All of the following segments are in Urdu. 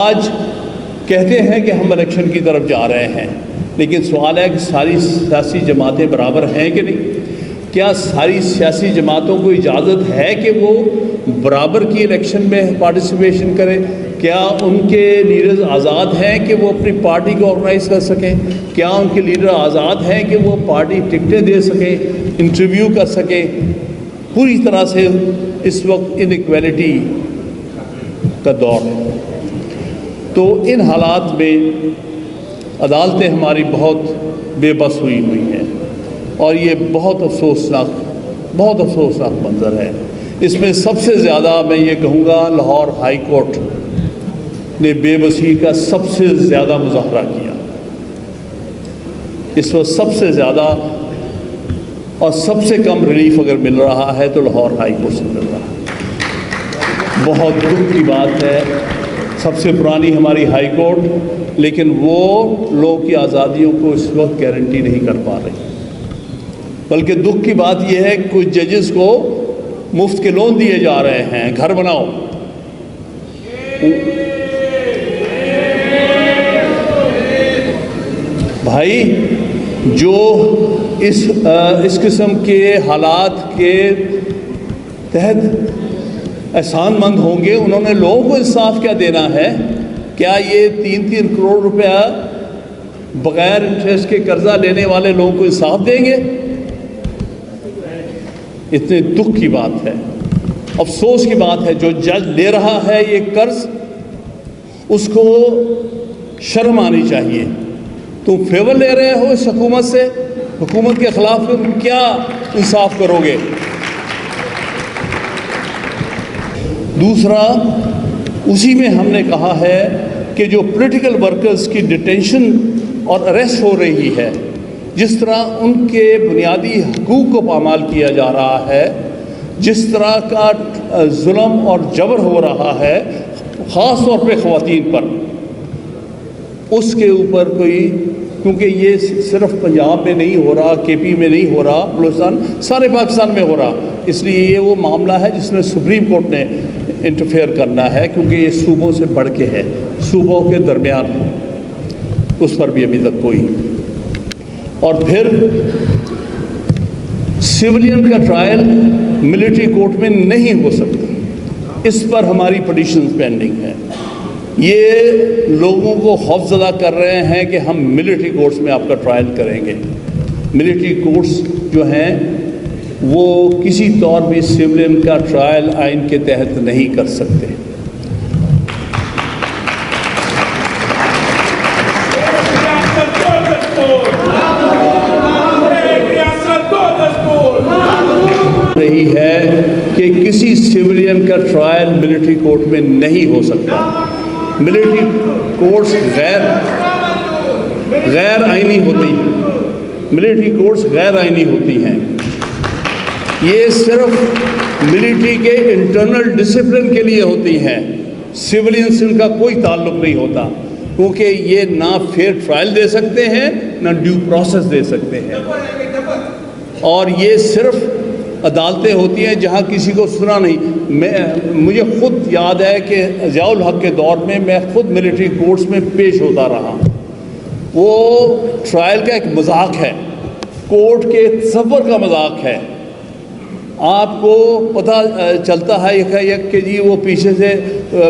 آج کہتے ہیں کہ ہم الیکشن کی طرف جا رہے ہیں، لیکن سوال ہے کہ ساری سیاسی جماعتیں برابر ہیں کہ نہیں؟ کیا ساری سیاسی جماعتوں کو اجازت ہے کہ وہ برابر کی الیکشن میں پارٹیسپیشن کریں؟ کیا ان کے لیڈرز آزاد ہیں کہ وہ اپنی پارٹی کو آرگنائز کر سکیں؟ کیا ان کے لیڈر آزاد ہیں کہ وہ پارٹی ٹکٹیں دے سکیں، انٹرویو کر سکیں؟ پوری طرح سے اس وقت انیکویلٹی کا دور ہے۔ تو ان حالات میں عدالتیں ہماری بہت بے بس ہوئی ہیں، اور یہ بہت افسوسناک منظر ہے۔ اس میں سب سے زیادہ میں یہ کہوں گا لاہور ہائی کورٹ نے بے بسی کا سب سے زیادہ مظاہرہ کیا۔ اس وقت سب سے زیادہ اور سب سے کم ریلیف اگر مل رہا ہے تو لاہور ہائی کورٹ سے مل رہا ہے۔ بہت دکھ کی بات ہے، سب سے پرانی ہماری ہائی کورٹ، لیکن وہ لوگوں کی آزادیوں کو اس وقت گارنٹی نہیں کر پا رہی۔ بلکہ دکھ کی بات یہ ہے کہ کچھ ججز کو مفت کے لون دیے جا رہے ہیں، گھر بناؤ۔ بھائی، جو اس قسم کے حالات کے تحت احسان مند ہوں گے، انہوں نے لوگوں کو انصاف کیا دینا ہے؟ کیا یہ 3 کروڑ روپیہ بغیر انٹرسٹ کے قرضہ لینے والے لوگوں کو انصاف دیں گے؟ اتنے دکھ کی بات ہے، افسوس کی بات ہے۔ جو جج لے رہا ہے یہ قرض، اس کو شرم آنی چاہیے۔ تم فیور لے رہے ہو اس حکومت سے، حکومت کے خلاف تم کیا انصاف کرو گے؟ دوسرا، اسی میں ہم نے کہا ہے کہ جو پولیٹیکل ورکرز کی ڈیٹینشن اور اریسٹ ہو رہی ہے، جس طرح ان کے بنیادی حقوق کو پامال کیا جا رہا ہے، جس طرح کا ظلم اور جبر ہو رہا ہے خاص طور پہ خواتین پر، اس کے اوپر کیونکہ یہ صرف پنجاب میں نہیں ہو رہا، کے پی میں نہیں ہو رہا، بلوچستان، سارے پاکستان میں ہو رہا، اس لیے یہ وہ معاملہ ہے جس میں سپریم کورٹ نے انٹرفیئر کرنا ہے، کیونکہ یہ صوبوں سے بڑھ کے ہے، صوبوں کے درمیان اس پر بھی ابھی تک کوئی۔ اور پھر سویلین کا ٹرائل ملٹری کورٹ میں نہیں ہو سکتا، اس پر ہماری پٹیشنز پینڈنگ ہیں۔ یہ لوگوں کو خوفزدہ کر رہے ہیں کہ ہم ملٹری کورٹس میں آپ کا ٹرائل کریں گے۔ ملٹری کورٹس جو ہیں وہ کسی طور بھی سویلین کا ٹرائل آئین کے تحت نہیں کر سکتے۔ رہی ہے کہ کسی سویلین کا ٹرائل ملٹری کورٹ میں نہیں ہو سکتا۔ ملٹری کورٹس غیر آئینی ہوتی ہیں، ملٹری کورٹس غیر آئینی ہوتی ہیں۔ یہ صرف ملٹری کے انٹرنل ڈسپلن کے لیے ہوتی ہیں، سویلین سے ان کا کوئی تعلق نہیں ہوتا، کیونکہ یہ نہ فیئر ٹرائل دے سکتے ہیں نہ ڈیو پروسیس دے سکتے ہیں، اور یہ صرف عدالتیں ہوتی ہیں جہاں کسی کو سنا نہیں۔ مجھے خود یاد ہے کہ ضیاء الحق کے دور میں خود ملٹری کورٹس میں پیش ہوتا رہا۔ وہ ٹرائل کا ایک مذاق ہے، کورٹ کے تصور کا مذاق ہے۔ آپ کو پتہ چلتا ہے کہ جی وہ پیچھے سے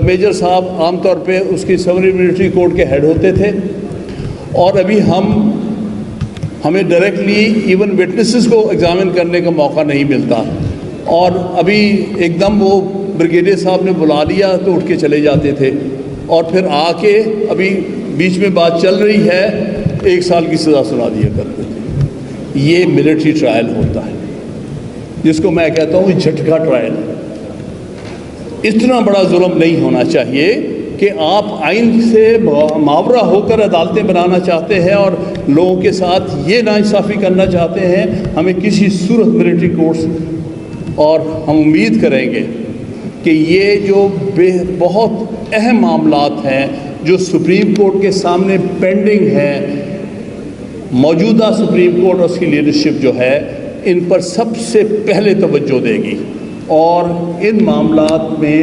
میجر صاحب عام طور پہ اس کی سمری ملٹری کورٹ کے ہیڈ ہوتے تھے، اور ابھی ہمیں ڈائریکٹلی ایون وٹنسز کو ایگزامن کرنے کا موقع نہیں ملتا، اور ابھی ایک دم وہ بریگیڈیئر صاحب نے بلا لیا تو اٹھ کے چلے جاتے تھے، اور پھر آ کے ابھی بیچ میں بات چل رہی ہے 1 سال کی سزا سنا دیا کرتے تھے۔ یہ ملٹری ٹرائل ہوتا ہے، جس کو میں کہتا ہوں جھٹکا ٹرائل۔ اتنا بڑا ظلم نہیں ہونا چاہیے کہ آپ آئین سے ماورا ہو کر عدالتیں بنانا چاہتے ہیں اور لوگوں کے ساتھ یہ ناانصافی کرنا چاہتے ہیں۔ ہمیں کسی صورت ملٹری کورٹس، اور ہم امید کریں گے کہ یہ جو بہت اہم معاملات ہیں جو سپریم کورٹ کے سامنے پینڈنگ ہیں، موجودہ سپریم کورٹ اور اس کی لیڈرشپ جو ہے ان پر سب سے پہلے توجہ دے گی، اور ان معاملات میں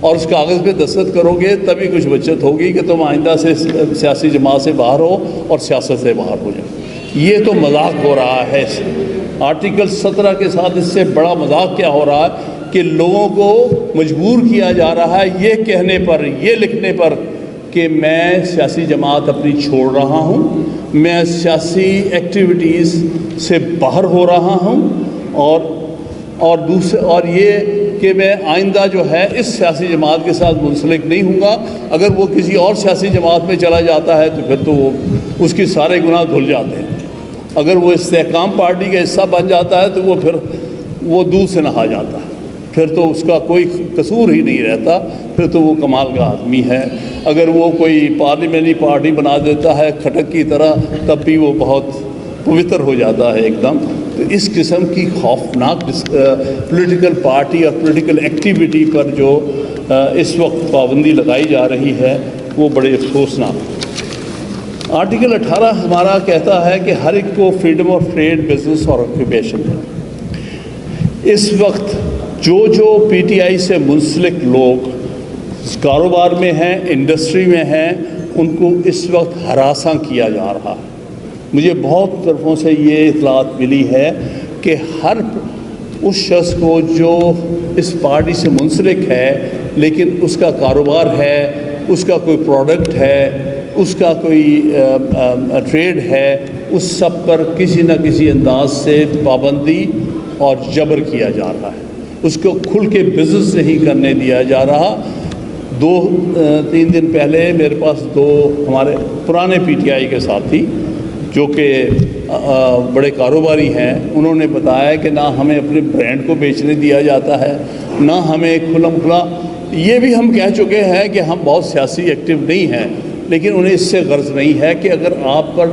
اور اس کاغذ پہ دستخط کرو گے تبھی کچھ بچت ہوگی کہ تم آئندہ سے سیاسی جماعت سے باہر ہو اور سیاست سے باہر ہو جاؤ۔ یہ تو مذاق ہو رہا ہے۔ آرٹیکل 17 کے ساتھ اس سے بڑا مذاق کیا ہو رہا ہے کہ لوگوں کو مجبور کیا جا رہا ہے یہ کہنے پر، یہ لکھنے پر کہ میں سیاسی جماعت اپنی چھوڑ رہا ہوں، میں سیاسی ایکٹیویٹیز سے باہر ہو رہا ہوں، اور یہ کہ میں آئندہ جو ہے اس سیاسی جماعت کے ساتھ منسلک نہیں ہوں گا۔ اگر وہ کسی اور سیاسی جماعت میں چلا جاتا ہے تو پھر تو وہ اس کی سارے گناہ دھل جاتے ہیں۔ اگر وہ استحکام پارٹی کا حصہ بن جاتا ہے تو وہ پھر وہ دودھ سے نہا جاتا ہے، پھر تو اس کا کوئی قصور ہی نہیں رہتا، پھر تو وہ کمال کا آدمی ہے۔ اگر وہ کوئی پارلیمنٹری پارٹی بنا دیتا ہے کھٹک کی طرح تب بھی وہ بہت پوتر ہو جاتا ہے ایک دم۔ تو اس قسم کی خوفناک پولیٹیکل پارٹی اور پولیٹیکل ایکٹیویٹی پر جو اس وقت پابندی لگائی جا رہی ہے وہ بڑے افسوسناک۔ آرٹیکل 18 ہمارا کہتا ہے کہ ہر ایک کو فریڈم آف ٹریڈ، بزنس اور آکوپیشن ہے۔ اس وقت جو پی ٹی آئی سے منسلک لوگ کاروبار میں ہیں، انڈسٹری میں ہیں، ان کو اس وقت ہراساں کیا جا رہا ہے۔ مجھے بہت طرفوں سے یہ اطلاعات ملی ہے کہ ہر اس شخص کو جو اس پارٹی سے منسلک ہے لیکن اس کا کاروبار ہے، اس کا کوئی پروڈکٹ ہے، اس کا کوئی ٹریڈ ہے، اس سب پر کسی نہ کسی انداز سے پابندی اور جبر کیا جا رہا ہے۔ اس کو کھل کے بزنس نہیں کرنے دیا جا رہا۔ 2-3 دن پہلے میرے پاس 2 ہمارے پرانے پی ٹی آئی کے ساتھی جو کہ بڑے کاروباری ہیں، انہوں نے بتایا کہ نہ ہمیں اپنے برانڈ کو بیچنے دیا جاتا ہے، نہ ہمیں کھلم کھلا۔ یہ بھی ہم کہہ چکے ہیں کہ ہم بہت سیاسی ایکٹیو نہیں ہیں، لیکن انہیں اس سے غرض نہیں ہے کہ اگر آپ پر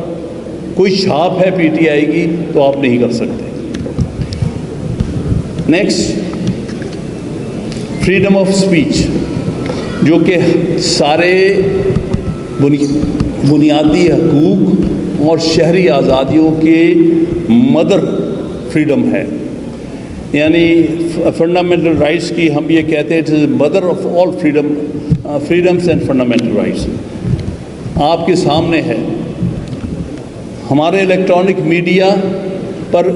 کوئی چھاپ ہے پی ٹی آئی کی تو آپ نہیں کر سکتے۔ نیکسٹ، فریڈم آف اسپیچ، جو کہ سارے بنیادی حقوق اور شہری آزادیوں کے مدر فریڈم ہے، یعنی فنڈامنٹل رائٹس کی ہم یہ کہتے ہیں it is mother of all freedoms and fundamental rights. آپ کے سامنے ہے، ہمارے electronic media per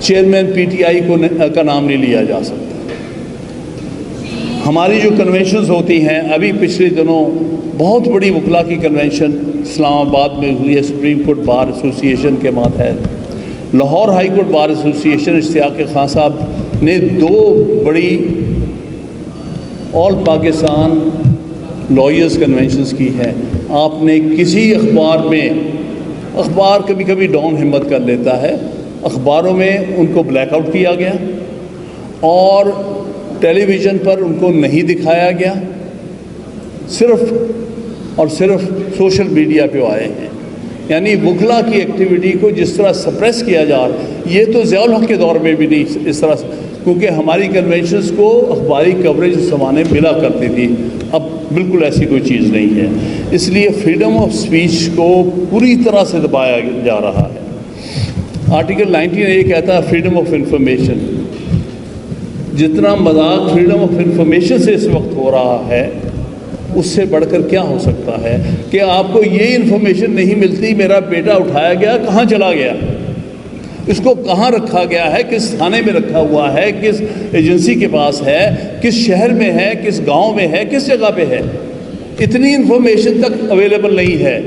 chairman P T I کا نام نہیں لیا جا سکتا۔ ہماری جو کنونشنز ہوتی ہیں، ابھی پچھلے دنوں بہت بڑی وکلا کی کنونشن اسلام آباد میں ہوئی ہے، سپریم کورٹ بار ایسوسی ایشن کے ماتحت۔ لاہور ہائی کورٹ بار ایسوسی ایشن اشتیاق خان صاحب نے 2 بڑی آل پاکستان لائرز کنونشنز کی ہیں۔ آپ نے کسی اخبار کبھی کبھی ڈاؤن ہمت کر لیتا ہے، اخباروں میں ان کو بلیک آؤٹ کیا گیا اور ٹیلی ویژن پر ان کو نہیں دکھایا گیا، صرف اور صرف سوشل میڈیا پہ آئے ہیں۔ یعنی وکلا کی ایکٹیویٹی کو جس طرح سپریس کیا جا رہا ہے، یہ تو ضیاء الحق کے دور میں بھی نہیں اس طرح، کیونکہ ہماری کنونشنز کو اخباری کوریج اس زمانے ملا کرتی تھی، اب بالکل ایسی کوئی چیز نہیں ہے۔ اس لیے فریڈم آف اسپیچ کو پوری طرح سے دبایا جا رہا ہے۔ آرٹیکل 19 یہ کہتا ہے فریڈم آف انفارمیشن۔ جتنا مذاق فریڈم آف انفارمیشن سے اس وقت ہو رہا ہے، اس سے بڑھ کر کیا ہو سکتا ہے کہ آپ کو یہ انفارمیشن نہیں ملتی میرا بیٹا اٹھایا گیا، کہاں چلا گیا، اس کو کہاں رکھا گیا ہے، کس تھانے میں رکھا ہوا ہے، کس ایجنسی کے پاس ہے، کس شہر میں ہے، کس گاؤں میں ہے، کس جگہ پہ ہے، اتنی انفارمیشن تک اویلیبل نہیں ہے۔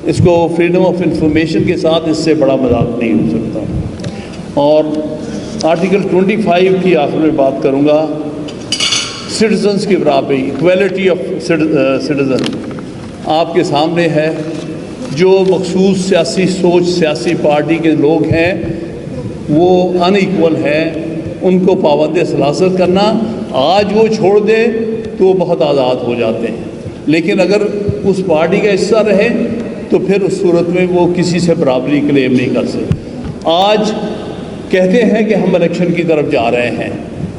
اس کو فریڈم آف انفارمیشن کے ساتھ اس سے بڑا مذاق نہیں ہو سکتا۔ اور آرٹیکل 25 کی آخر میں بات کروں گا، سٹیزنز کی برابری، ایکویلٹی آف سٹیزن آپ کے سامنے ہے۔ جو مخصوص سیاسی سوچ سیاسی پارٹی کے لوگ ہیں وہ ان ایکول ہیں، ان کو پابند سیاست کرنا، آج وہ چھوڑ دیں تو وہ بہت آزاد ہو جاتے ہیں، لیکن اگر اس پارٹی کا حصہ رہے تو پھر اس صورت میں وہ کسی سے برابری کلیم نہیں کر سکتے۔ آج کہتے ہیں کہ ہم الیکشن کی طرف جا رہے ہیں،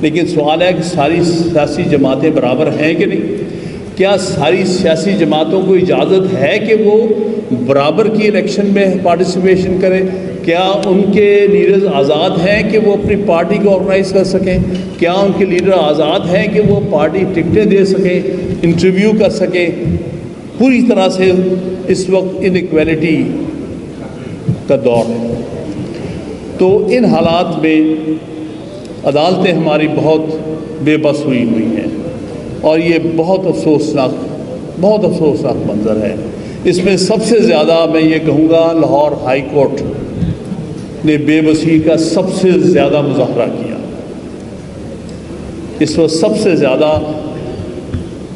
لیکن سوال ہے کہ ساری سیاسی جماعتیں برابر ہیں کہ نہیں؟ کیا ساری سیاسی جماعتوں کو اجازت ہے کہ وہ برابر کی الیکشن میں پارٹیسپیشن کریں؟ کیا ان کے لیڈرز آزاد ہیں کہ وہ اپنی پارٹی کو آرگنائز کر سکیں؟ کیا ان کے لیڈر آزاد ہیں کہ وہ پارٹی ٹکٹیں دے سکیں، انٹرویو کر سکیں؟ پوری طرح سے اس وقت انیکویلٹی کا دور ہے۔ تو ان حالات میں عدالتیں ہماری بہت بے بس ہوئی ہیں، اور یہ بہت افسوسناک منظر ہے۔ اس میں سب سے زیادہ میں یہ کہوں گا لاہور ہائی کورٹ نے بے بسی کا سب سے زیادہ مظاہرہ کیا۔ اس وقت سب سے زیادہ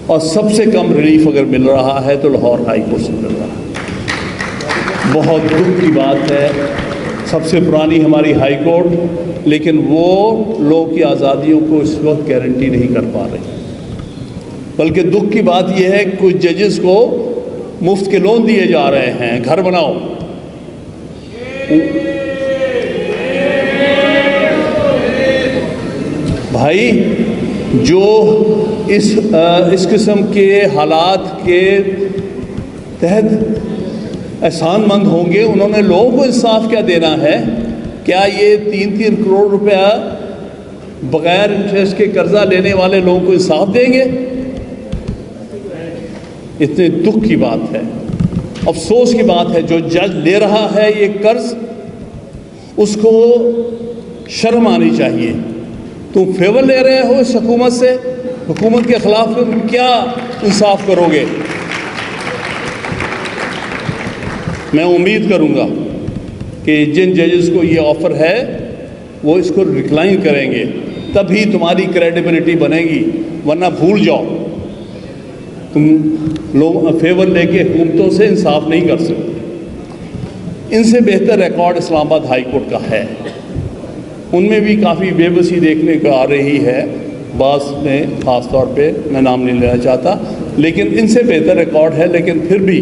اور سب سے کم ریلیف اگر مل رہا ہے تو لاہور ہائی کورٹ سے مل رہا ہے۔ بہت دکھ کی بات ہے، سب سے پرانی ہماری ہائی کورٹ، لیکن وہ لوگوں کی آزادیوں کو اس وقت گارنٹی نہیں کر پا رہی۔ بلکہ دکھ کی بات یہ ہے کہ کچھ ججز کو مفت کے لون دیے جا رہے ہیں، گھر بناؤ۔ بھائی جو اس قسم کے حالات کے تحت احسان مند ہوں گے، انہوں نے لوگوں کو انصاف کیا دینا ہے؟ کیا یہ 3 کروڑ روپیہ بغیر انٹرسٹ کے قرضہ لینے والے لوگوں کو انصاف دیں گے؟ اتنے دکھ کی بات ہے، افسوس کی بات ہے۔ جو جج لے رہا ہے یہ قرض، اس کو شرم آنی چاہیے۔ تم فیور لے رہے ہو اس حکومت سے، حکومت کے خلاف تم کیا انصاف کرو گے؟ میں امید کروں گا کہ جن ججز کو یہ آفر ہے وہ اس کو ریکلائن کریں گے، تبھی تمہاری کریڈیبلٹی بنے گی، ورنہ بھول جاؤ۔ تم لوگ فیور لے کے حکومتوں سے انصاف نہیں کر سکتے۔ ان سے بہتر ریکارڈ اسلام آباد ہائی کورٹ کا ہے، ان میں بھی کافی بے بسی دیکھنے کو آ رہی ہے، بعض میں خاص طور پہ میں نام نہیں لینا چاہتا، لیکن ان سے بہتر ریکارڈ ہے، لیکن پھر بھی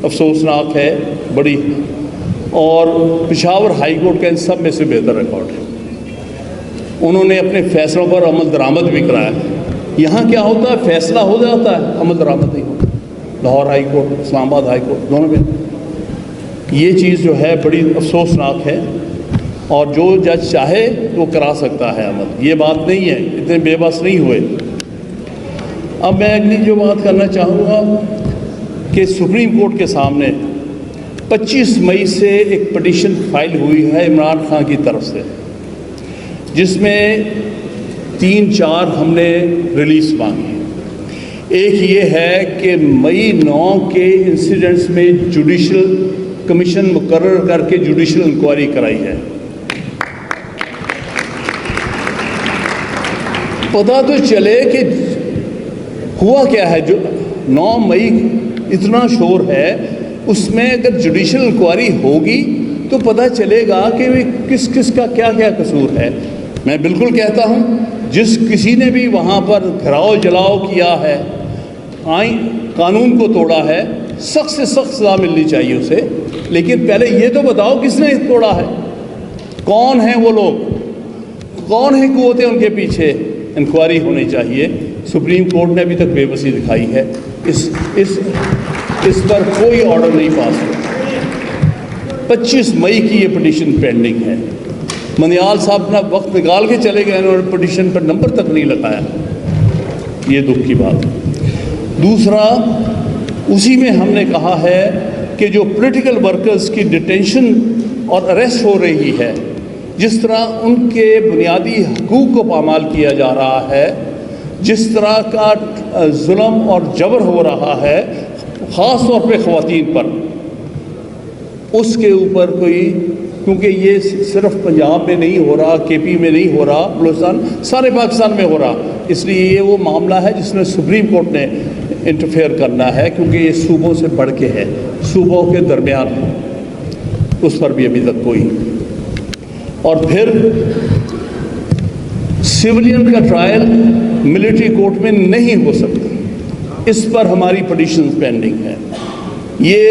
افسوسناک ہے بڑی۔ اور پشاور ہائی کورٹ کا ان سب میں سے بہتر ریکارڈ ہے، انہوں نے اپنے فیصلوں پر عمل درآمد بھی کرایا۔ یہاں کیا ہوتا ہے، فیصلہ ہو جاتا ہے، عمل درآمد نہیں ہوتا۔ لاہور ہائی کورٹ، اسلام آباد ہائی کورٹ، دونوں میں یہ چیز جو ہے بڑی افسوسناک ہے، اور جو جج چاہے وہ کرا سکتا ہے عمل، یہ بات نہیں ہے، اتنے بے بس نہیں ہوئے۔ اب میں اگلی جو بات کرنا چاہوں گا کہ سپریم کورٹ کے سامنے 25 مئی سے ایک پٹیشن فائل ہوئی ہے عمران خان کی طرف سے، جس میں 3-4 ہم نے ریلیز مانگی۔ ایک یہ ہے کہ مئی 9 کے انسیڈنٹس میں جوڈیشل کمیشن مقرر کر کے جوڈیشل انکوائری کرائی ہے۔ پتہ تو چلے کہ ہوا کیا ہے۔ جو 9 مئی اتنا شور ہے، اس میں اگر جوڈیشل انکوائری ہوگی تو پتہ چلے گا کہ کس کس کا کیا کیا قصور ہے۔ میں بالکل کہتا ہوں جس کسی نے بھی وہاں پر گھراؤ جلاؤ کیا ہے، آئین قانون کو توڑا ہے، سخت سے سخت سزا ملنی چاہیے اسے، لیکن پہلے یہ تو بتاؤ کس نے توڑا ہے، کون ہیں وہ لوگ، کون ہیں قوتیں ان کے پیچھے، انکوائری ہونی چاہیے۔ سپریم کورٹ نے ابھی تک بے بسی دکھائی ہے، اس پر کوئی آرڈر نہیں پاس ہوا۔ 25 مئی کی یہ پٹیشن پینڈنگ ہے۔ منیال صاحب اپنا وقت نکال کے چلے گئے، انہوں نے پٹیشن پر نمبر تک نہیں لگایا، یہ دکھ کی بات ہے۔ دوسرا، اسی میں ہم نے کہا ہے کہ جو پولیٹیکل ورکرز کی ڈیٹینشن اور اریسٹ ہو رہی ہے، جس طرح ان کے بنیادی حقوق کو پامال کیا جا رہا ہے، جس طرح کا ظلم اور جبر ہو رہا ہے خاص طور پہ خواتین پر، اس کے اوپر کوئی، کیونکہ یہ صرف پنجاب میں نہیں ہو رہا، کے پی میں نہیں ہو رہا، بلوچستان، سارے پاکستان میں ہو رہا، اس لیے یہ وہ معاملہ ہے جس میں سپریم کورٹ نے انٹرفیئر کرنا ہے، کیونکہ یہ صوبوں سے بڑھ کے ہے، صوبوں کے درمیان ہے، اس پر بھی ابھی تک کوئی۔ اور پھر سویلین کا ٹرائل ملٹری کورٹ میں نہیں ہو سکتا، اس پر ہماری پٹیشن پینڈنگ ہے۔ یہ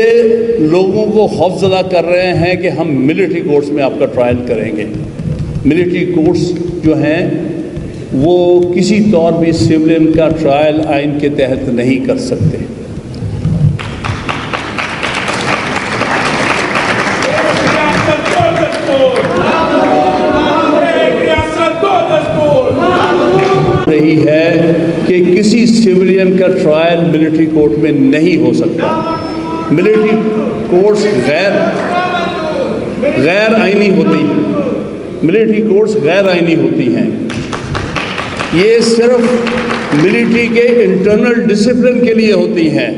لوگوں کو خوفزدہ کر رہے ہیں کہ ہم ملٹری کورٹس میں آپ کا ٹرائل کریں گے۔ ملٹری کورٹس جو ہیں وہ کسی طور بھی سویلین کا ٹرائل آئین کے تحت نہیں کر سکتے۔ یہی ہے کہ کسی سویلین کا ٹرائل ملٹری کورٹ میں نہیں ہو سکتا. ملٹری کورٹس غیر آئینی ہوتی ہیں. ملٹری کورٹس غیر آئینی ہوتی ہیں. یہ صرف ملٹری کے انٹرنل ڈسپلن کے لیے ہوتی ہیں.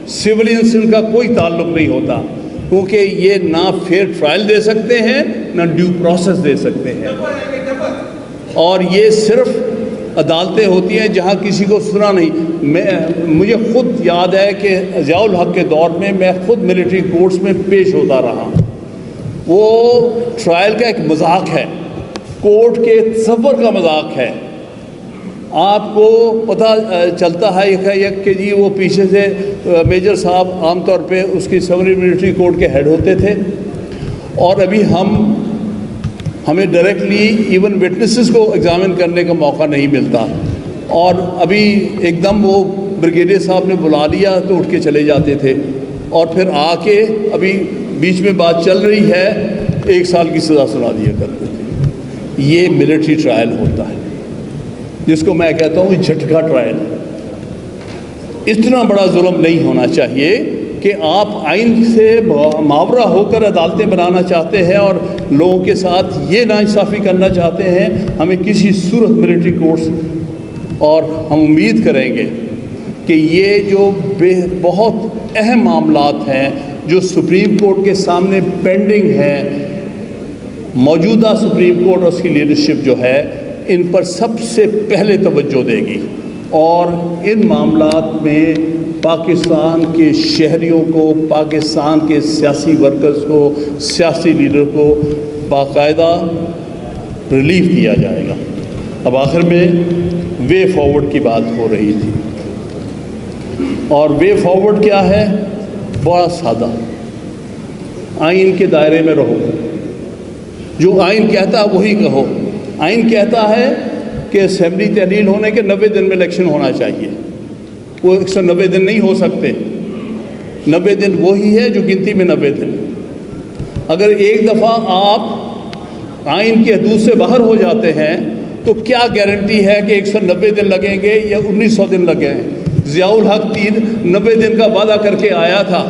سویلین سے ان کا کوئی تعلق نہیں ہوتا، کیونکہ یہ نہ فیئر ٹرائل دے سکتے ہیں نہ ڈیو پروسیس دے سکتے ہیں. اور یہ صرف عدالتیں ہوتی ہیں جہاں کسی کو سنا نہیں. مجھے خود یاد ہے کہ ضیاء الحق کے دور میں خود ملٹری کورٹس میں پیش ہوتا رہا. وہ ٹرائل کا ایک مذاق ہے، کورٹ کے تصور کا مذاق ہے. آپ کو پتہ چلتا ہے کہ جی وہ پیچھے سے میجر صاحب عام طور پہ اس کی سمری ملٹری کورٹ کے ہیڈ ہوتے تھے، اور ابھی ہمیں ڈائریکٹلی ایون وٹنسز کو ایگزامن کرنے کا موقع نہیں ملتا. اور ابھی ایک دم وہ بریگیڈیئر صاحب نے بلا لیا تو اٹھ کے چلے جاتے تھے، اور پھر آ کے ابھی بیچ میں بات چل رہی ہے 1 سال کی سزا سنا دیا کرتے تھے. یہ ملٹری ٹرائل ہوتا ہے جس کو میں کہتا ہوں جھٹکا ٹرائل. اتنا بڑا ظلم نہیں ہونا چاہیے کہ آپ آئین سے ماورا ہو کر عدالتیں بنانا چاہتے ہیں اور لوگوں کے ساتھ یہ ناانصافی کرنا چاہتے ہیں. ہمیں کسی صورت ملٹری کورٹس، اور ہم امید کریں گے کہ یہ جو بہت اہم معاملات ہیں جو سپریم کورٹ کے سامنے پینڈنگ ہیں، موجودہ سپریم کورٹ اور اس کی لیڈرشپ جو ہے ان پر سب سے پہلے توجہ دے گی، اور ان معاملات میں پاکستان کے شہریوں کو، پاکستان کے سیاسی ورکرز کو، سیاسی لیڈر کو باقاعدہ ریلیف دیا جائے گا. اب آخر میں وے فارورڈ کی بات ہو رہی تھی، اور وے فارورڈ کیا ہے؟ بڑا سادہ، آئین کے دائرے میں رہو. جو آئین کہتا ہے وہی کہو. آئین کہتا ہے کہ اسمبلی تحلیل ہونے کے 90 دن میں الیکشن ہونا چاہیے. وہ 190 دن نہیں ہو سکتے. 90 دن وہی ہے جو گنتی میں 90 دن. اگر ایک دفعہ آپ آئین کی حدود سے باہر ہو جاتے ہیں تو کیا گارنٹی ہے کہ 190 دن لگیں گے یا 1900 دن لگیں؟ ضیاء الحق 90 دن کا وعدہ کر کے آیا تھا.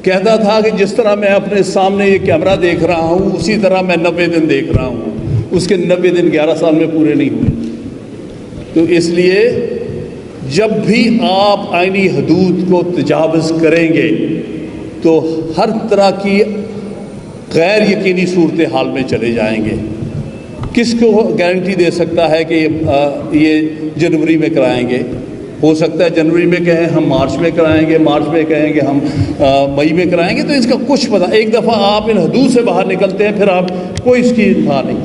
کہتا تھا کہ جس طرح میں اپنے سامنے یہ کیمرہ دیکھ رہا ہوں اسی طرح میں 90 دن دیکھ رہا ہوں. اس کے 90 دن 11 سال میں پورے نہیں ہوئے. تو اس لیے جب بھی آپ آئینی حدود کو تجاوز کریں گے تو ہر طرح کی غیر یقینی صورتحال میں چلے جائیں گے. کس کو گارنٹی دے سکتا ہے کہ یہ جنوری میں کرائیں گے؟ ہو سکتا ہے جنوری میں کہیں ہم مارچ میں کرائیں گے، مارچ میں کہیں گے ہم مئی میں کرائیں گے. تو اس کا کچھ پتہ. ایک دفعہ آپ ان حدود سے باہر نکلتے ہیں پھر آپ کوئی اس کی انتہا نہیں.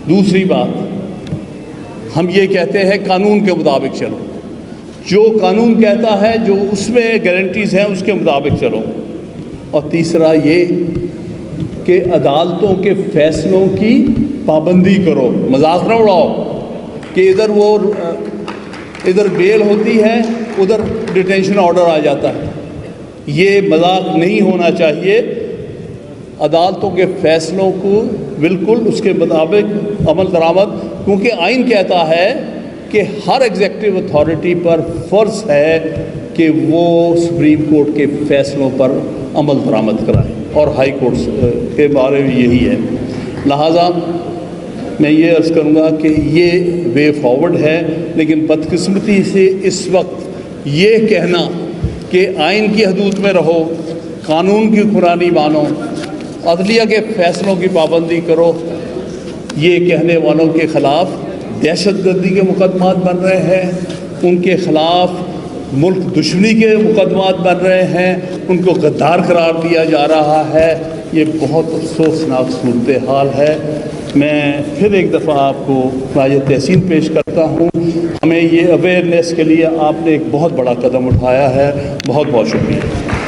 دوسری بات، ہم یہ کہتے ہیں قانون کے مطابق چلو. جو قانون کہتا ہے، جو اس میں گارنٹیز ہیں اس کے مطابق چلو. اور تیسرا یہ کہ عدالتوں کے فیصلوں کی پابندی کرو. مذاق نہ اڑاؤ کہ ادھر بیل ہوتی ہے ادھر ڈیٹینشن آرڈر آ جاتا ہے. یہ مذاق نہیں ہونا چاہیے. عدالتوں کے فیصلوں کو بالکل اس کے مطابق عمل درآمد، کیونکہ آئین کہتا ہے کہ ہر ایگزیکٹو اتھارٹی پر فرض ہے کہ وہ سپریم کورٹ کے فیصلوں پر عمل درآمد کرائیں، اور ہائی کورٹس کے بارے میں یہی ہے. لہٰذا میں یہ عرض کروں گا کہ یہ وے فارورڈ ہے. لیکن بدقسمتی سے اس وقت یہ کہنا کہ آئین کی حدود میں رہو، قانون کی قرآنی مانو، عدلیہ کے فیصلوں کی پابندی کرو، یہ کہنے والوں کے خلاف دہشت گردی کے مقدمات بن رہے ہیں، ان کے خلاف ملک دشمنی کے مقدمات بن رہے ہیں، ان کو غدار قرار دیا جا رہا ہے. یہ بہت افسوسناک صورتحال ہے. میں پھر ایک دفعہ آپ کو خراج تحسین پیش کرتا ہوں. ہمیں یہ اویئرنیس کے لیے آپ نے ایک بہت بڑا قدم اٹھایا ہے. بہت بہت شکریہ.